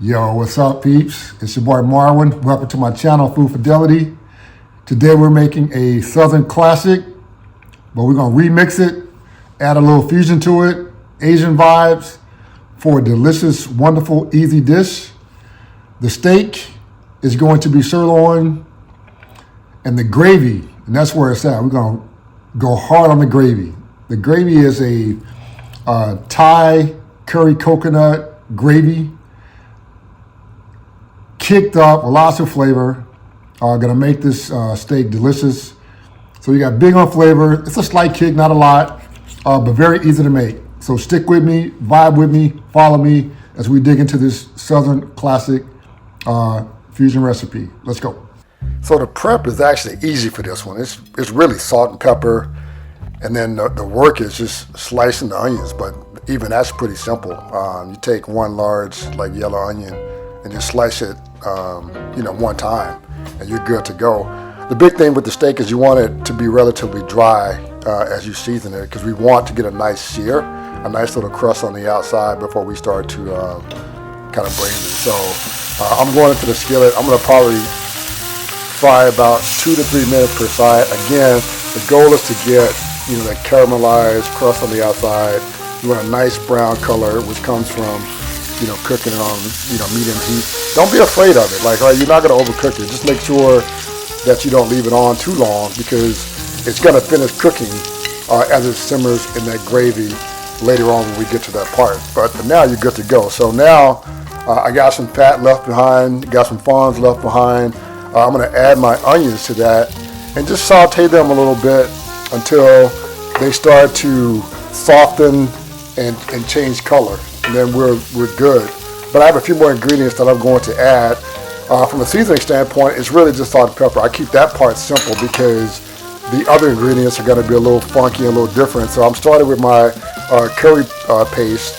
Yo, what's up, peeps? It's your boy Marwin. Welcome to my channel, Food Fidelity. Today we're making a Southern classic, but we're gonna remix it, add a little fusion to it, Asian vibes, for a delicious, wonderful, easy dish. The steak is going to be sirloin, and the gravy, and that's where it's at. We're gonna go hard on the gravy. The gravy is a Thai curry coconut gravy, kicked up, lots of flavor. Gonna make this steak delicious. So you got big on flavor. It's a slight kick, not a lot, but very easy to make. So stick with me, vibe with me, follow me as we dig into this Southern classic fusion recipe. Let's go. So the prep is actually easy for this one. It's really salt and pepper, and then the work is just slicing the onions, but even that's pretty simple. You take one large like yellow onion and just slice it one time, and you're good to go. The big thing with the steak is you want it to be relatively dry as you season it, because we want to get a nice sear, a nice little crust on the outside before we start to kind of braise it. So I'm going into the skillet. I'm going to probably fry about 2 to 3 minutes per side. Again, the goal is to get that caramelized crust on the outside. You want a nice brown color, which comes from cooking it on medium heat. Don't be afraid of it. You're not going to overcook it. Just make sure that you don't leave it on too long, because it's going to finish cooking as it simmers in that gravy later on when we get to that part. But for now, you're good to go. So now I got some fat left behind, got some fawns left behind. I'm going to add my onions to that and just saute them a little bit until they start to soften and change color. And then we're good. But I have a few more ingredients that I'm going to add. From a seasoning standpoint, it's really just salt and pepper. I keep that part simple because the other ingredients are going to be a little funky and a little different. So I'm starting with my curry paste.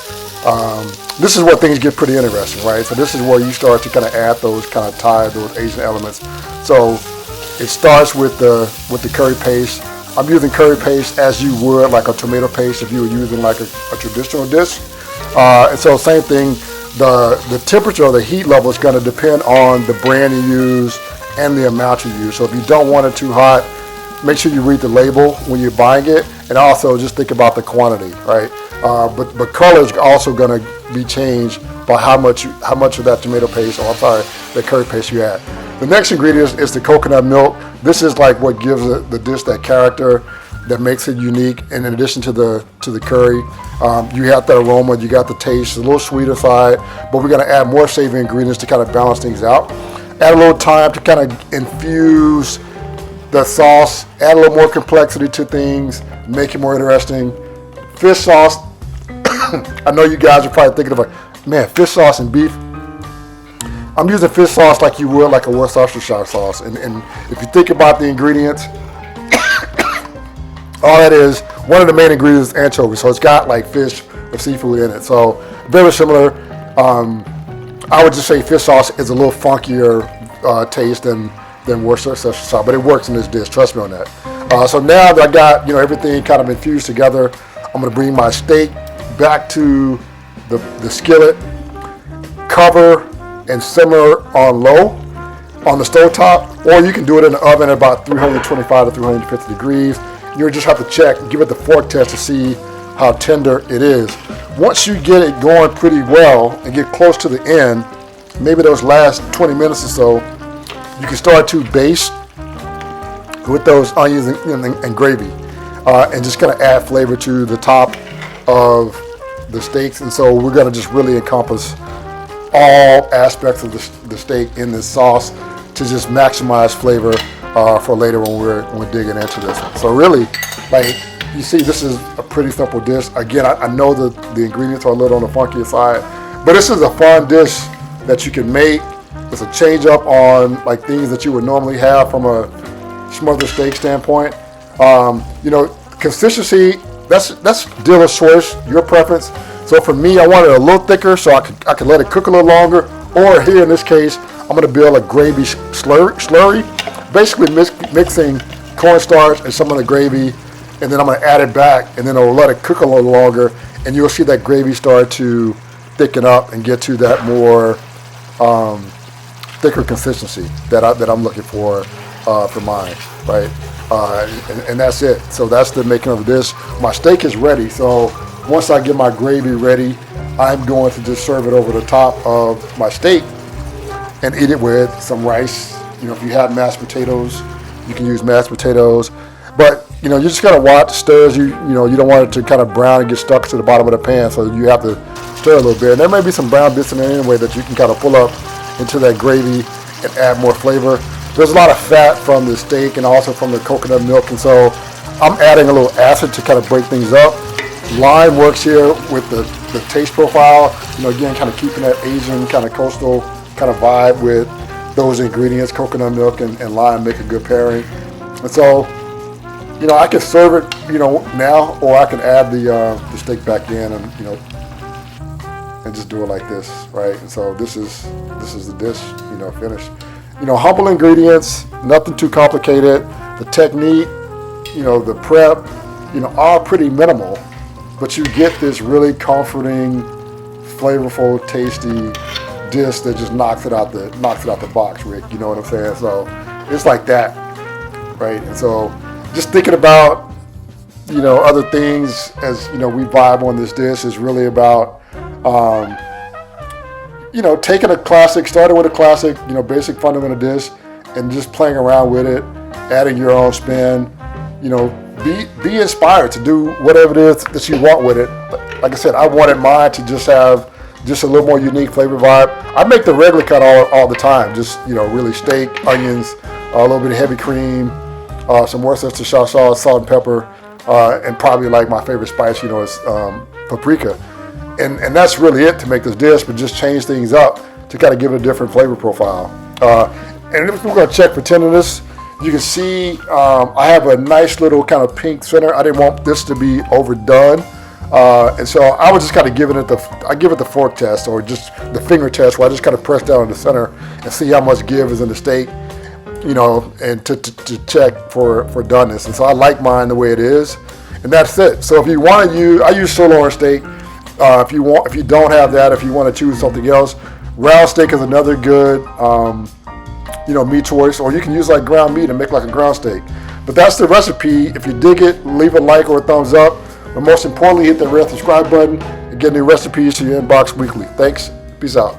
This is where things get pretty interesting, right? So this is where you start to kind of add those kind of Thai, those Asian elements. So it starts with the curry paste. I'm using curry paste as you would like a tomato paste if you were using like a traditional dish. And so same thing, the temperature or the heat level is going to depend on the brand you use and the amount you use. So if you don't want it too hot, make sure you read the label when you're buying it, and also just think about the quantity, right? But color is also going to be changed by how much of that tomato paste, the curry paste you add. The next ingredient is the coconut milk. This is like what gives the dish that character, that makes it unique. And in addition to the curry, you have that aroma, you got the taste, a little sweeter side, but we're gonna add more savory ingredients to kind of balance things out. Add a little thyme to kind of infuse the sauce, add a little more complexity to things, make it more interesting. Fish sauce, I know you guys are probably thinking of man, fish sauce and beef. I'm using fish sauce like you would like a Worcestershire sauce. And if you think about the ingredients, all that is, one of the main ingredients is anchovies. So it's got like fish or seafood in it. So very similar. I would just say fish sauce is a little funkier taste than Worcestershire sauce, but it works in this dish. Trust me on that. So now that I got everything kind of infused together, I'm gonna bring my steak back to the skillet, cover and simmer on low on the stove top, or you can do it in the oven at about 325 to 350 degrees. You just have to check, give it the fork test to see how tender it is. Once you get it going pretty well and get close to the end, maybe those last 20 minutes or so, you can start to baste with those onions and gravy, and just kind of add flavor to the top of the steaks. And so we're going to just really encompass all aspects of the steak in this sauce to just maximize flavor for later when we're digging into this one. So really, like you see, this is a pretty simple dish. Again, I know that the ingredients are a little on the funkier side, but this is a fun dish that you can make. It's a change up on like things that you would normally have from a smothered steak standpoint. Consistency, that's dealer's choice, your preference. So for me, I want it a little thicker so I could let it cook a little longer. Or here in this case, I'm going to build a gravy slurry, basically mixing cornstarch and some of the gravy, and then I'm going to add it back, and then I'll let it cook a little longer, and you'll see that gravy start to thicken up and get to that more thicker consistency that I'm looking for mine, right? And that's it. So that's the making of the dish. My steak is ready. So once I get my gravy ready, I'm going to just serve it over the top of my steak and eat it with some rice. You know, if you have mashed potatoes, you can use mashed potatoes. But you know, you just gotta watch stirs. You know, you don't want it to kind of brown and get stuck to the bottom of the pan. So you have to stir a little bit. And there may be some brown bits in there anyway that you can kind of pull up into that gravy and add more flavor. There's a lot of fat from the steak and also from the coconut milk, and so I'm adding a little acid to kind of break things up. Lime works here with the taste profile. You know, again, kind of keeping that Asian kind of coastal kind of vibe with those ingredients. Coconut milk and lime make a good pairing. And so, you know, I can serve it, you know, now, or I can add the steak back in, and you know, and just do it like this, right? And so this is the dish, you know, finished. You know, humble ingredients, nothing too complicated. The technique, you know, the prep, you know, all pretty minimal, but you get this really comforting, flavorful, tasty dish that just knocks it out the box, Rick. You know what I'm saying? So it's like that, right? And so just thinking about, you know, other things as, you know, we vibe on this dish is really about, you know, taking a classic, starting with a classic, you know, basic fundamental dish, and just playing around with it, adding your own spin. You know, be inspired to do whatever it is that you want with it. Like I said, I wanted mine to just have just a little more unique flavor vibe. I make the regular cut all the time, just, you know, really steak, onions, a little bit of heavy cream, some Worcestershire sauce, salt and pepper, and probably like my favorite spice, you know, is paprika. And that's really it to make this dish, but just change things up to kind of give it a different flavor profile. And if we're going to check for tenderness, you can see I have a nice little kind of pink center. I didn't want this to be overdone. And so I was just kind of giving it the fork test, or just the finger test, where I just kind of press down in the center and see how much give is in the steak, you know, and to check for doneness. And so I like mine the way it is, and that's it. So if you want to use, I use sirloin steak. If you don't have that, if you want to choose something else, round steak is another good, you know, meat choice, or you can use like ground meat and make like a ground steak. But that's the recipe. If you dig it, leave a like or a thumbs up. But most importantly, hit the red subscribe button and get new recipes to your inbox weekly. Thanks. Peace out.